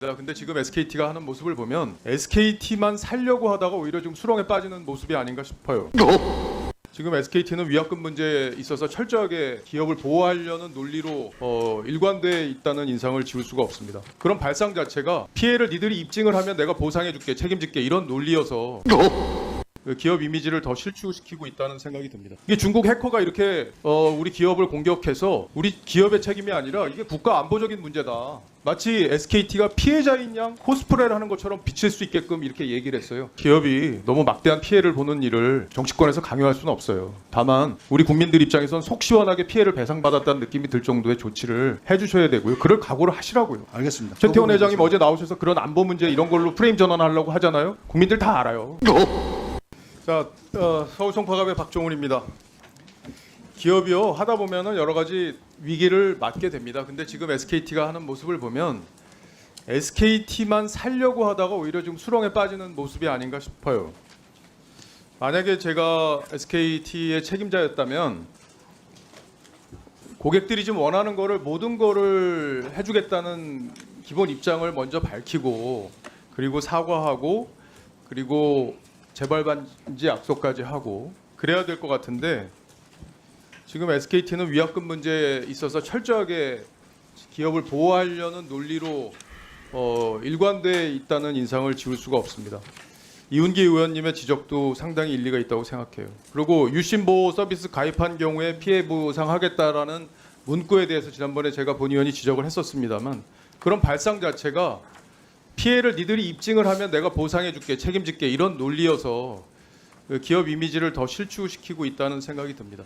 근데 지금 SKT가 하는 모습을 보면 SKT만 살려고 하다가 오히려 좀 수렁에 빠지는 모습이 아닌가 싶어요. 지금 SKT는 위약금 문제에 있어서 철저하게 기업을 보호하려는 논리로 일관돼 있다는 인상을 지울 수가 없습니다. 그런 발상 자체가 피해를 니들이 입증을 하면 내가 보상해줄게, 책임질게 이런 논리여서 기업 이미지를 더 실추시키고 있다는 생각이 듭니다. 이게 중국 해커가 이렇게 우리 기업을 공격해서 우리 기업의 책임이 아니라 이게 국가 안보적인 문제다. 마치 SKT가 피해자인 양 코스프레를 하는 것처럼 비칠 수 있게끔 이렇게 얘기를 했어요. 기업이 너무 막대한 피해를 보는 일을 정치권에서 강요할 수는 없어요. 다만 우리 국민들 입장에선 속 시원하게 피해를 배상받았다는 느낌이 들 정도의 조치를 해주셔야 되고요. 그럴 각오를 하시라고요. 알겠습니다. 최태원 회장님 어제 나오셔서 그런 안보 문제 이런 걸로 프레임 전환하려고 하잖아요. 국민들 다 알아요. 자, 서울 송파갑의 박종훈입니다. 기업이요 하다 보면은 여러 가지 위기를 맞게 됩니다. 근데 지금 SKT가 하는 모습을 보면 SKT만 살려고 하다가 오히려 좀 수렁에 빠지는 모습이 아닌가 싶어요. 만약에 제가 SKT의 책임자였다면 고객들이 좀 원하는 거를 모든 거를 해주겠다는 기본 입장을 먼저 밝히고 그리고 사과하고 그리고 재발 반지 약속까지 하고 그래야 될 것 같은데 지금 SKT는 위약금 문제에 있어서 철저하게 기업을 보호하려는 논리로 일관돼 있다는 인상을 지울 수가 없습니다. 이훈기 의원님의 지적도 상당히 일리가 있다고 생각해요. 그리고 유심보호 서비스 가입한 경우에 피해 보상하겠다라는 문구에 대해서 지난번에 제가 본 의원이 지적을 했었습니다만 그런 발상 자체가 피해를 니들이 입증을 하면 내가 보상해줄게, 책임질게 이런 논리여서 기업 이미지를 더 실추시키고 있다는 생각이 듭니다.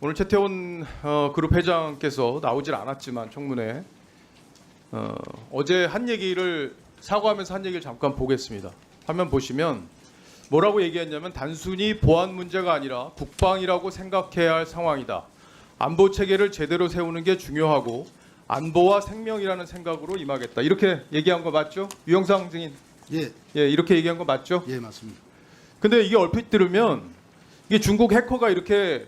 오늘 최태원 그룹 회장께서 나오질 않았지만 청문회 어제 한 얘기를 사과하면서 한 얘기를 잠깐 보겠습니다. 화면 보시면 뭐라고 얘기했냐면 단순히 보안 문제가 아니라 국방이라고 생각해야 할 상황이다. 안보 체계를 제대로 세우는 게 중요하고 안보와 생명이라는 생각으로 임하겠다. 이렇게 얘기한 거 맞죠? 유영상 증인. 예, 이렇게 얘기한 거 맞죠? 예, 맞습니다. 근데 이게 얼핏 들으면 이게 중국 해커가 이렇게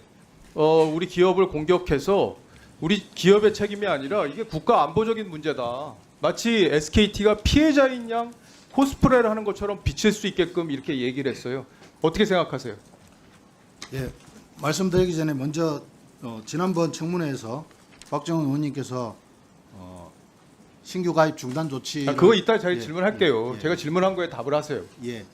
우리 기업을 공격해서 우리 기업의 책임이 아니라 이게 국가 안보적인 문제다. 마치 SKT가 피해자인 양 코스프레를 하는 것처럼 비칠 수 있게끔 이렇게 얘기를 했어요. 어떻게 생각하세요? 예, 말씀드리기 전에 먼저 지난번 청문회에서 박정훈 의원님께서 신규 가입 중단 조치 그거 이따 제가 예, 질문할게요. 예. 제가 질문한 거에 답을 하세요. 예,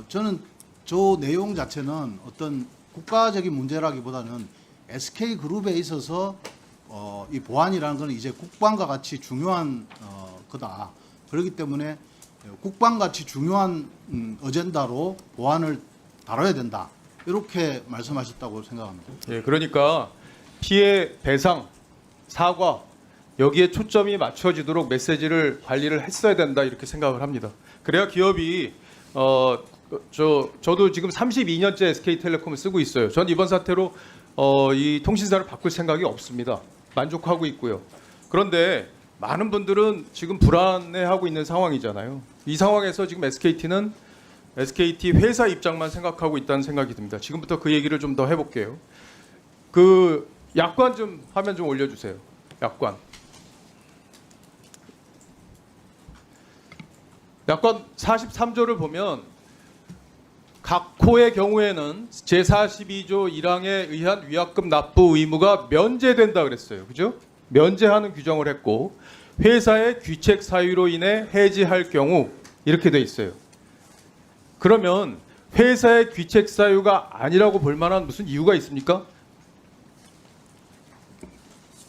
저는 저 내용 자체는 어떤 국가적인 문제라기보다는 SK 그룹에 있어서 이 보안이라는 건 이제 국방과 같이 중요한 거다. 그렇기 때문에 국방같이 중요한 어젠다로 보안을 다뤄야 된다. 이렇게 말씀하셨다고 생각합니다. 예, 그러니까 피해 배상, 사과 여기에 초점이 맞춰지도록 메시지를 관리를 했어야 된다 이렇게 생각을 합니다. 그래야 기업이 저도 지금 32년째 SK텔레콤을 쓰고 있어요. 전 이번 사태로 이 통신사를 바꿀 생각이 없습니다. 만족하고 있고요. 그런데 많은 분들은 지금 불안해하고 있는 상황이잖아요. 이 상황에서 지금 SKT는 SKT 회사 입장만 생각하고 있다는 생각이 듭니다. 지금부터 그 얘기를 좀 더 해볼게요. 그 약관 좀 화면 좀 올려주세요. 약관 43조를 보면 각 호의 경우에는 제42조 1항에 의한 위약금 납부 의무가 면제된다 그랬어요. 그죠? 면제하는 규정을 했고 회사의 귀책 사유로 인해 해지할 경우 이렇게 돼 있어요. 그러면 회사의 귀책 사유가 아니라고 볼 만한 무슨 이유가 있습니까?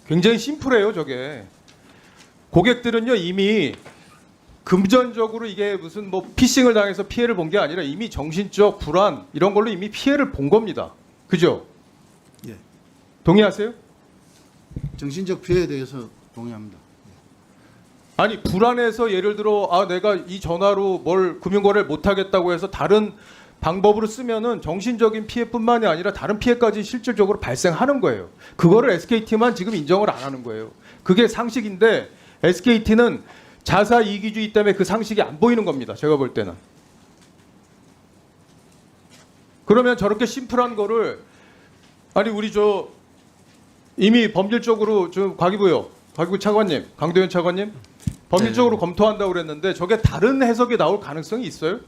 굉장히 심플해요, 저게. 고객들은요, 이미 금전적으로 이게 무슨 뭐 피싱을 당해서 피해를 본 게 아니라 이미 정신적 불안 이런 걸로 이미 피해를 본 겁니다. 그죠? 예, 동의하세요? 정신적 피해에 대해서 동의합니다. 아니 불안해서 예를 들어 내가 이 전화로 뭘 금융거래를 못 하겠다고 해서 다른 방법으로 쓰면은 정신적인 피해뿐만이 아니라 다른 피해까지 실질적으로 발생하는 거예요. 그거를 SKT만 지금 인정을 안 하는 거예요. 그게 상식인데 SKT는 자사 이기주의 때문에 그 상식이 안 보이는 겁니다. 제가 볼 때는. 그러면 저렇게 심플한 거를 아니 우리 이미 법률적으로 좀 과기부 차관님, 강도현 차관님 법률적으로 검토한다고 그랬는데 저게 다른 해석이 나올 가능성이 있어요?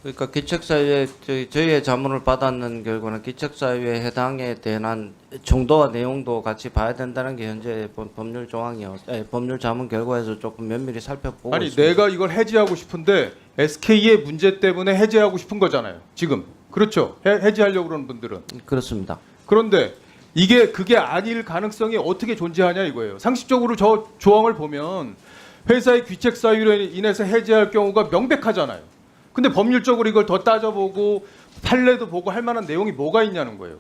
그러니까 기책사유에 저희의 자문을 받았는 결과는 기책사유에 해당에 대한 정도와 내용도 같이 봐야 된다는 게 현재 법률 조항이요. 법률 자문 결과에서 조금 면밀히 살펴보고 아니 있습니다. 내가 이걸 해지하고 싶은데 SK의 문제 때문에 해지하고 싶은 거잖아요. 지금 그렇죠. 해지하려고 그러는 분들은. 그렇습니다. 그런데 그게 아닐 가능성이 어떻게 존재하냐 이거예요. 상식적으로 저 조항을 보면 회사의 귀책 사유로 인해서 해지할 경우가 명백하잖아요. 근데 법률적으로 이걸 더 따져보고 판례도 보고 할 만한 내용이 뭐가 있냐는 거예요.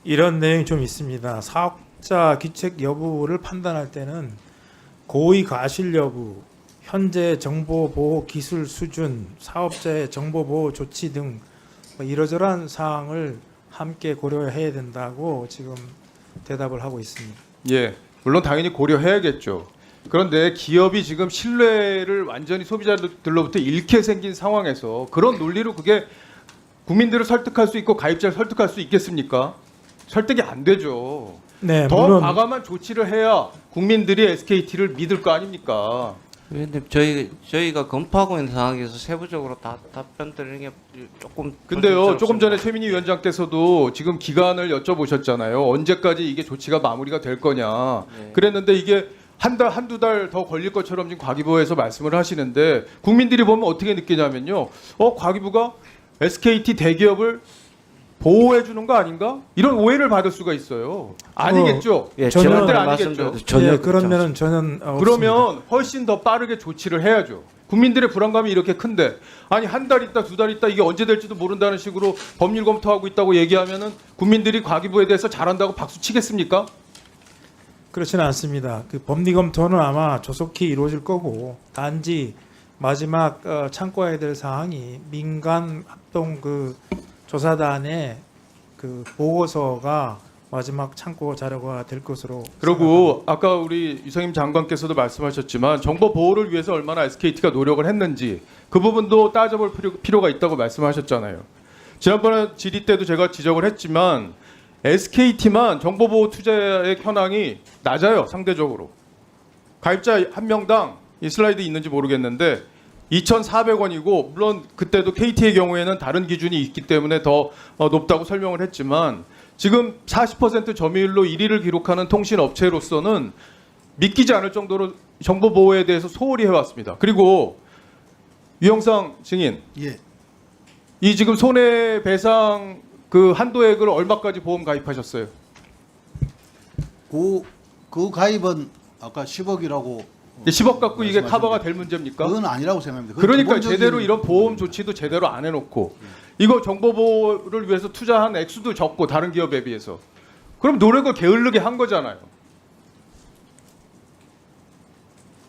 이런 내용이 좀 있습니다. 사업자 귀책 여부를 판단할 때는 고의 과실 여부, 현재 정보 보호 기술 수준, 사업자의 정보 보호 조치 등뭐 이러저러한 사항을 함께 고려해야 된다고 지금 대답을 하고 있습니다. 예, 물론 당연히 고려해야겠죠. 그런데 기업이 지금 신뢰를 완전히 소비자들로부터 잃게 생긴 상황에서 그런 논리로 그게 국민들을 설득할 수 있고 가입자를 설득할 수 있겠습니까? 설득이 안 되죠. 네, 더 물론 과감한 조치를 해야 국민들이 SKT를 믿을 거 아닙니까? 그런데 저희가 검토하고 있는 상황에서 세부적으로 다 답변 드리는 게 조금 근데요, 조금 전에 부담스럽습니다. 최민희 위원장께서도 지금 기간을 여쭤보셨잖아요. 언제까지 이게 조치가 마무리가 될 거냐. 네. 그랬는데 이게 한두 달 더 걸릴 것처럼 지금 과기부에서 말씀을 하시는데 국민들이 보면 어떻게 느끼냐면요. 과기부가 SKT 대기업을 보호해 주는 거 아닌가? 이런 오해를 받을 수가 있어요. 아니겠죠. 예, 저는- 제가 아니겠죠. 말씀드려도 전혀 예, 그런 그렇지 면은 저는 없습니다. 그러면 훨씬 더 빠르게 조치를 해야죠. 국민들의 불안감이 이렇게 큰데 아니 한 달 있다 두 달 있다 이게 언제 될지도 모른다는 식으로 법률 검토하고 있다고 얘기하면은 국민들이 과기부에 대해서 잘한다고 박수 치겠습니까? 그렇지는 않습니다. 그 법리 검토는 아마 조속히 이루어질 거고 단지 마지막 참고해야 될 사항이 민간 합동 그 조사단의 그 보고서가 마지막 참고 자료가 될 것으로 그리고 아까 우리 유성임 장관께서도 말씀하셨지만 정보 보호를 위해서 얼마나 SKT가 노력을 했는지 그 부분도 따져볼 필요가 있다고 말씀하셨잖아요. 지난번에 질의 때도 제가 지적을 했지만 SKT만 정보 보호 투자의 현황이 낮아요. 상대적으로. 가입자 한 명당 이 슬라이드 있는지 모르겠는데 2,400원이고 물론 그때도 KT의 경우에는 다른 기준이 있기 때문에 더 높다고 설명을 했지만 지금 40% 점유율로 1위를 기록하는 통신 업체로서는 믿기지 않을 정도로 정보 보호에 대해서 소홀히 해왔습니다. 그리고 유영상 증인, 예. 이 지금 손해배상 그 한도액을 얼마까지 보험 가입하셨어요? 그 가입은 아까 10억이라고 10억 갖고 이게 말씀하셨는데 카바가 될 문제입니까? 그건 아니라고 생각합니다. 그건 그러니까 기본적인- 제대로 이런 보험 조치도 제대로 안 해놓고 이거 정보 보호를 위해서 투자한 액수도 적고 다른 기업에 비해서 그럼 노력을 게을르게 한 거잖아요.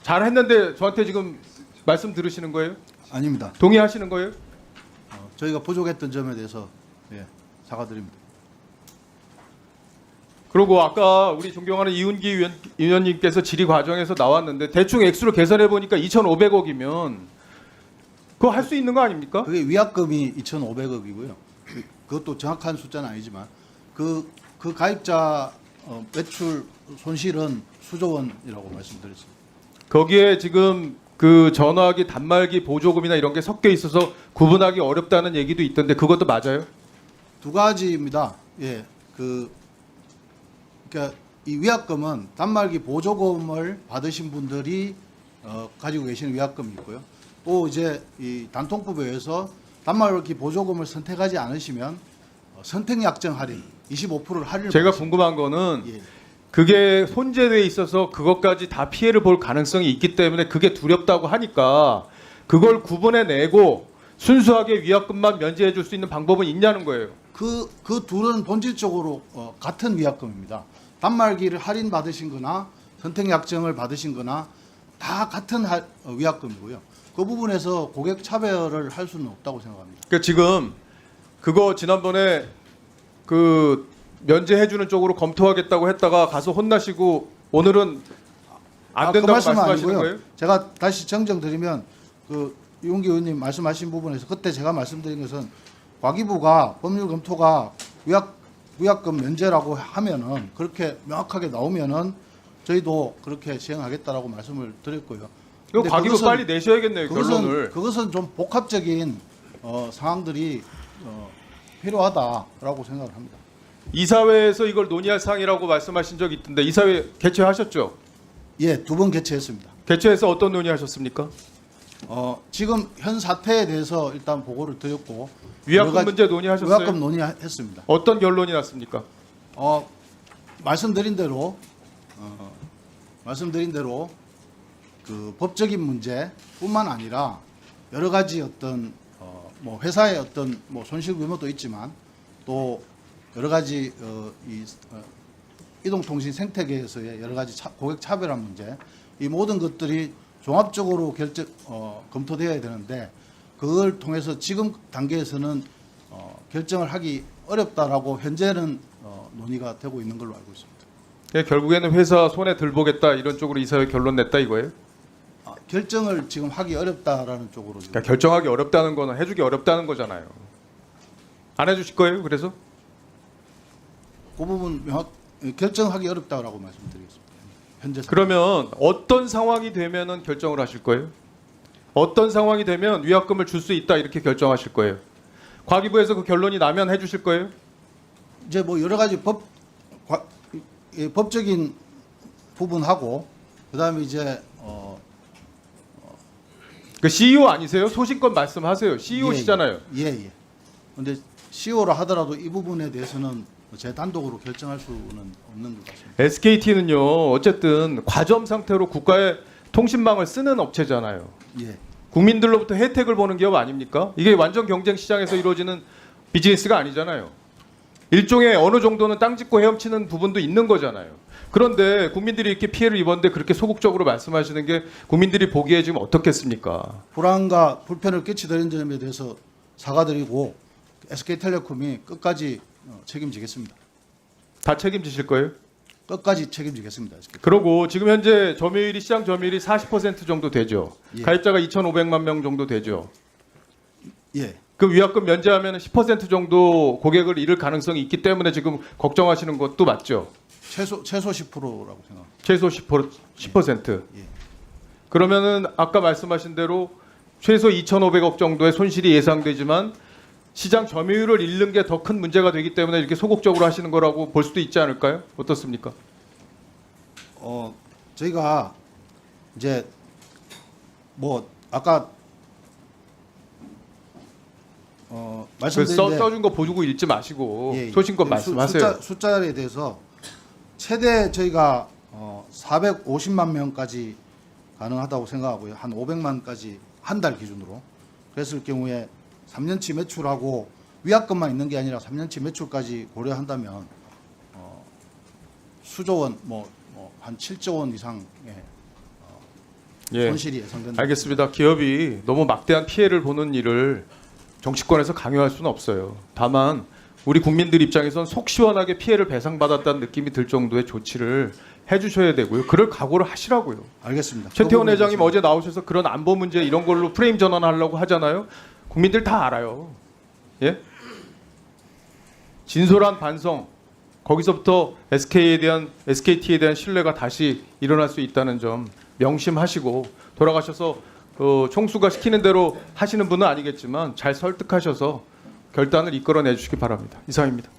잘했는데 저한테 지금 말씀 들으시는 거예요? 아닙니다. 동의하시는 거예요? 저희가 부족했던 점에 대해서 사과드립니다. 그리고 아까 우리 존경하는 이훈기 위원님께서 질의 과정에서 나왔는데 대충 액수를 계산해 보니까 2,500억이면 그거 할 수 있는 거 아닙니까? 그게 위약금이 2,500억이고요. 그것도 정확한 숫자는 아니지만 그 가입자 매출 손실은 수조 원이라고 말씀드렸습니다. 거기에 지금 그 전화기 단말기 보조금이나 이런 게 섞여 있어서 구분하기 어렵다는 얘기도 있던데 그것도 맞아요? 두 가지입니다. 예, 그러니까 이 위약금은 단말기 보조금을 받으신 분들이 가지고 계시는 위약금이 있고요. 또 이제 이 단통법에 의해서 단말기 보조금을 선택하지 않으시면 선택 약정 할인 25%를 할인을 제가 받으십니다. 궁금한 거는 예. 그게 손재돼 있어서 그것까지 다 피해를 볼 가능성이 있기 때문에 그게 두렵다고 하니까 그걸 구분해내고 순수하게 위약금만 면제해 줄 수 있는 방법은 있냐는 거예요. 그 둘은 본질적으로 같은 위약금입니다. 단말기를 할인 받으신 거나 선택 약정을 받으신 거나 다 같은 위약금이고요. 그 부분에서 고객 차별을 할 수는 없다고 생각합니다. 그러니까 지금 그거 지난번에 그 면제해 주는 쪽으로 검토하겠다고 했다가 가서 혼나시고 오늘은 안 된다고 말씀은 말씀하시는 아니고요. 거예요? 제가 다시 정정드리면 그 이용기 의원님 말씀하신 부분에서 그때 제가 말씀드린 것은 과기부가 법률 검토가 위약금 면제라고 하면은 그렇게 명확하게 나오면은 저희도 그렇게 시행하겠다라고 말씀을 드렸고요. 이거 근데 과기부 그것은- 빨리 내셔야겠네요, 결론을. 그것은 좀 복합적인 상황들이 필요하다라고 생각을 합니다. 이사회에서 이걸 논의할 사항이라고 말씀하신 적이 있던데 이사회 개최하셨죠? 예, 2번 개최했습니다. 개최해서 어떤 논의하셨습니까? 지금 현 사태에 대해서 일단 보고를 드렸고 위약금 여러 가지- 문제 논의하셨어요? 위약금 논의했습니다. 어떤 결론이 났습니까? 말씀드린 대로 그 법적인 문제뿐만 아니라 여러 가지 어떤 뭐 회사의 어떤 뭐 손실 규모도 있지만 또 여러 가지 이동통신 생태계에서의 여러 가지 고객 차별화 문제 이 모든 것들이 종합적으로 검토되어야 되는데 그걸 통해서 지금 단계에서는 결정을 하기 어렵다라고 현재는 논의가 되고 있는 걸로 알고 있습니다. 그러니까 결국에는 회사 손에 들보겠다 이런 쪽으로 이사회 결론 냈다 이거예요? 결정을 지금 하기 어렵다라는 쪽으로 지금 그러니까 결정하기 어렵다는 거는 해주기 어렵다는 거잖아요. 안 해주실 거예요? 그래서? 그 부분 결정하기 어렵다라고 말씀드리겠습니다. 현재 그러면 어떤 상황이 되면은 결정을 하실 거예요? 어떤 상황이 되면 위약금을 줄 수 있다 이렇게 결정하실 거예요? 과기부에서 그 결론이 나면 해주실 거예요? 이제 뭐 여러 가지 법적인 부분하고 그다음에 이제 그 CEO 아니세요? 소신껏 말씀하세요. CEO시잖아요. 예. 근데 CEO라 하더라도 이 부분에 대해서는 제 단독으로 결정할 수는 없는 것 같습니다. SKT는요. 어쨌든 과점 상태로 국가의 통신망을 쓰는 업체잖아요. 예. 국민들로부터 혜택을 보는 기업 아닙니까? 이게 완전 경쟁 시장에서 이루어지는 비즈니스가 아니잖아요. 일종의 어느 정도는 땅 짚고 헤엄치는 부분도 있는 거잖아요. 그런데 국민들이 이렇게 피해를 입었는데 그렇게 소극적으로 말씀하시는 게 국민들이 보기에 지금 어떻겠습니까? 불안과 불편을 끼치드린 점에 대해서 사과드리고 SK텔레콤이 끝까지 책임지겠습니다. 다 책임지실 거예요? 끝까지 책임지겠습니다. SK. 그러고 지금 현재 점유율이 시장 점유율이 40% 정도 되죠. 예. 가입자가 2,500만 명 정도 되죠. 예. 그 위약금 면제하면 10% 정도 고객을 잃을 가능성이 있기 때문에 지금 걱정하시는 것도 맞죠. 최소 10%라고 생각합니다. 최소 10%. 예. 그러면은 아까 말씀하신 대로 최소 2,500억 정도의 손실이 예상되지만 시장 점유율을 잃는 게 더 큰 문제가 되기 때문에 이렇게 소극적으로 하시는 거라고 볼 수도 있지 않을까요? 어떻습니까? 저희가 이제 뭐 아까 말씀드린 써준 거 보고 읽지 마시고 예, 예. 소신껏 말씀하세요. 숫자에 대해서 최대 저희가 450만 명까지 가능하다고 생각하고요. 한 500만까지 한 달 기준으로 그랬을 경우에 3년치 매출하고 위약금만 있는 게 아니라 3년치 매출까지 고려한다면 수조 원, 한 7조 원 이상의 예. 손실이 예상된다. 알겠습니다. 기업이 너무 막대한 피해를 보는 일을 정치권에서 강요할 수는 없어요. 다만 우리 국민들 입장에선 속 시원하게 피해를 배상받았다는 느낌이 들 정도의 조치를 해주셔야 되고요. 그럴 각오를 하시라고요. 알겠습니다. 최태원 그 부분에 회장님 대해서 어제 나오셔서 그런 안보 문제 이런 걸로 프레임 전환하려고 하잖아요. 국민들 다 알아요. 예? 진솔한 반성. 거기서부터 SKT에 대한 신뢰가 다시 일어날 수 있다는 점 명심하시고 돌아가셔서 그 총수가 시키는 대로 하시는 분은 아니겠지만 잘 설득하셔서 결단을 이끌어내 주시기 바랍니다. 이상입니다.